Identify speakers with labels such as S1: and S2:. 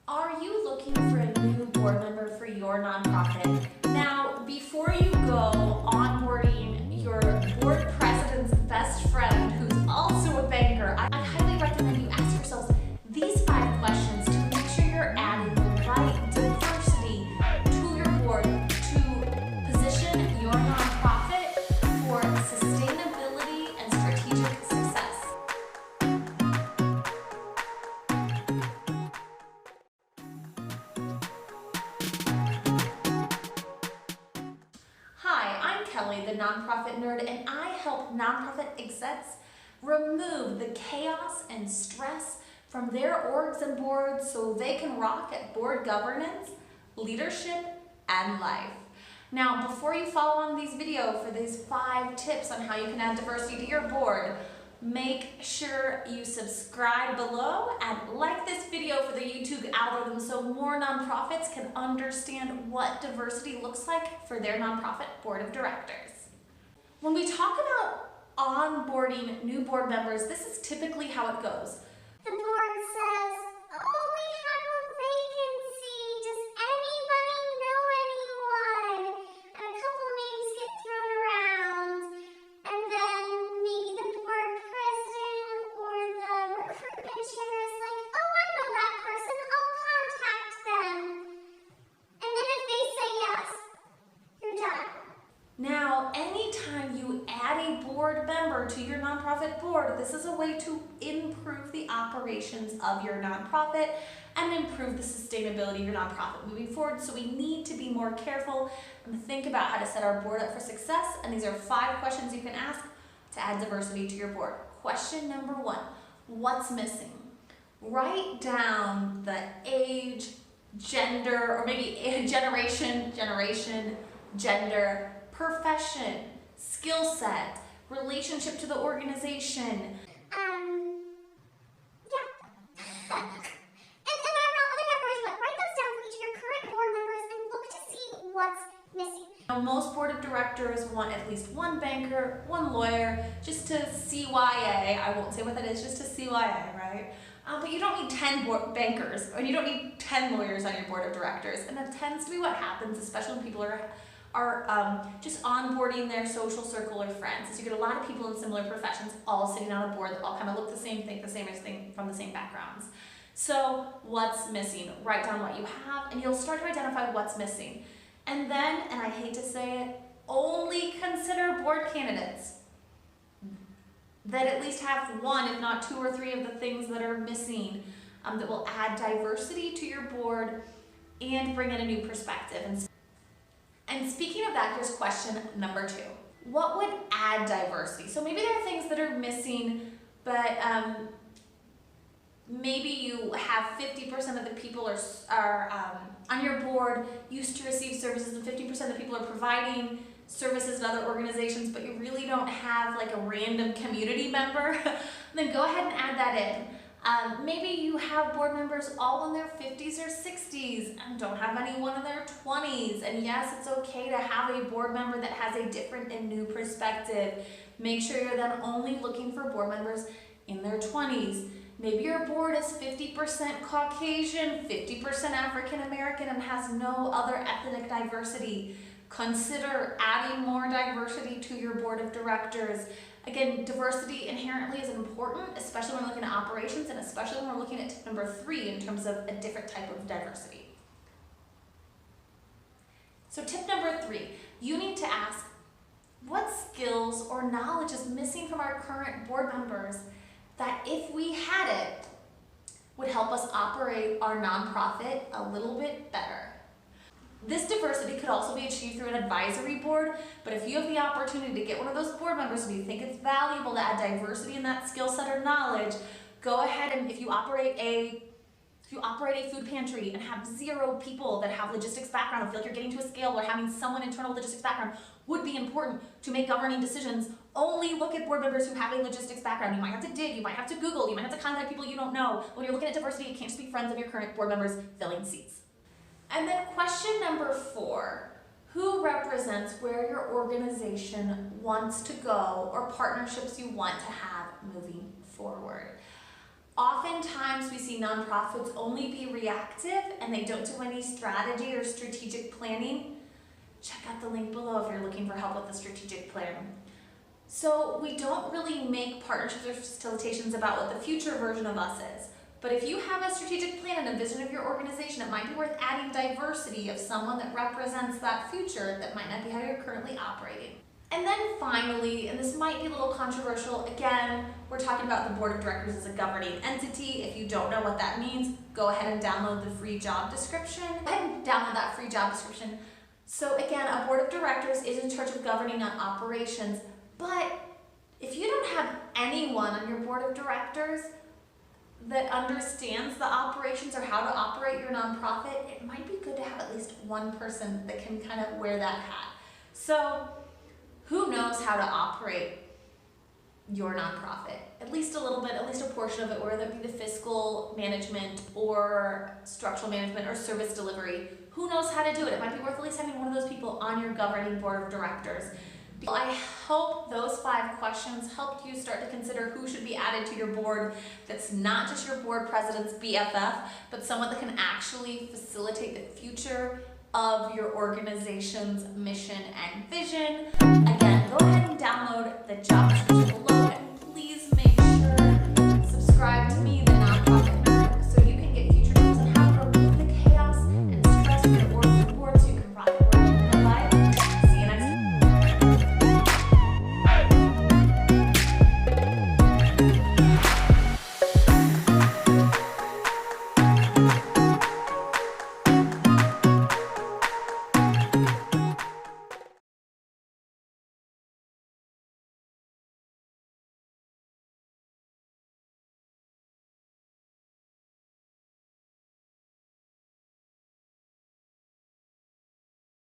S1: Are you looking for a new board member for your nonprofit? Now, before you go onboarding your board president's best friend, who's also a banker, I highly recommend you ask yourselves these 5 questions to make sure you're adding the right diversity to your board to position your nonprofit for sustainability and strategic success. Hi, I'm Kelly, the Nonprofit Nerd, and I help nonprofit execs remove the chaos and stress from their orgs and boards so they can rock at board governance, leadership, and life. Now, before you follow on these videos for these 5 tips on how you can add diversity to your board, make sure you subscribe below and like this video for the YouTube algorithm so more nonprofits can understand what diversity looks like for their nonprofit board of directors. When we talk about onboarding new board members, this is typically how it goes.
S2: The board says, "Oh, we have a vacancy. Does anybody know anyone?" And a couple names get thrown around. And then maybe the board president or the recruitment chair is like, "Oh, I know that person. I'll contact them." And then if they say yes, you're done.
S1: Now, anytime you add a board member to your nonprofit board, this is a way to improve the operations of your nonprofit and improve the sustainability of your nonprofit moving forward. So we need to be more careful and think about how to set our board up for success. And these are 5 questions you can ask to add diversity to your board. Question number 1, what's missing? Write down the age, gender, or maybe generation, gender, profession, skill set, relationship to the organization.
S2: Yeah. And I'm not the numbers, but write those down for each of your current board members and look to see what's missing.
S1: Now, most board of directors want at least 1 banker, 1 lawyer, just to CYA. I won't say what that is, just to CYA, right? But you don't need 10 bankers, or you don't need 10 lawyers on your board of directors. And that tends to be what happens, especially when people are just onboarding their social circle or friends. So you get a lot of people in similar professions all sitting on a board that all kind of look the same, think the same, from the same backgrounds. So what's missing? Write down what you have and you'll start to identify what's missing. And then, and I hate to say it, only consider board candidates that at least have 1, if not 2 or 3 of the things that are missing that will add diversity to your board and bring in a new perspective. And speaking of that, here's question number 2. What would add diversity? So maybe there are things that are missing, but maybe you have 50% of the people are on your board used to receive services and 50% of the people are providing services in other organizations, but you really don't have like a random community member, then go ahead and add that in. Maybe you have board members all in their 50s or 60s and don't have anyone in their 20s. And yes, it's okay to have a board member that has a different and new perspective. Make sure you're then only looking for board members in their 20s. Maybe your board is 50% Caucasian, 50% African American, and has no other ethnic diversity. Consider adding more diversity to your board of directors. Again, diversity inherently is important, especially when we're looking at operations and especially when we're looking at tip number 3 in terms of a different type of diversity. So tip number 3, you need to ask, what skills or knowledge is missing from our current board members that if we had it, would help us operate our nonprofit a little bit better? This diversity could also be achieved through an advisory board, but if you have the opportunity to get one of those board members and you think it's valuable to add diversity in that skill set or knowledge, go ahead and if you operate a food pantry and have 0 people that have logistics background, feel like you're getting to a scale where having someone internal logistics background would be important to make governing decisions, only look at board members who have a logistics background. You might have to dig, you might have to Google, you might have to contact people you don't know. When you're looking at diversity, you can't just be friends of your current board members filling seats. And then question number 4, who represents where your organization wants to go or partnerships you want to have moving forward? Oftentimes we see nonprofits only be reactive and they don't do any strategy or strategic planning. Check out the link below if you're looking for help with the strategic plan. So we don't really make partnerships or facilitations about what the future version of us is. But if you have a strategic plan and a vision of your organization, it might be worth adding diversity of someone that represents that future that might not be how you're currently operating. And then finally, and this might be a little controversial, again, we're talking about the board of directors as a governing entity. If you don't know what that means, go ahead and download the free job description. Go ahead and download that free job description. So again, a board of directors is in charge of governing on operations, but if you don't have anyone on your board of directors that understands the operations or how to operate your nonprofit, it might be good to have at least one person that can kind of wear that hat. So who knows how to operate your nonprofit? At least a little bit, at least a portion of it, whether it be the fiscal management or structural management or service delivery. Who knows how to do it? It might be worth at least having one of those people on your governing board of directors. I hope those 5 questions helped you start to consider who should be added to your board that's not just your board president's BFF, but someone that can actually facilitate the future of your organization's mission and vision. Again, go ahead and download the job description below and please make sure to subscribe to me.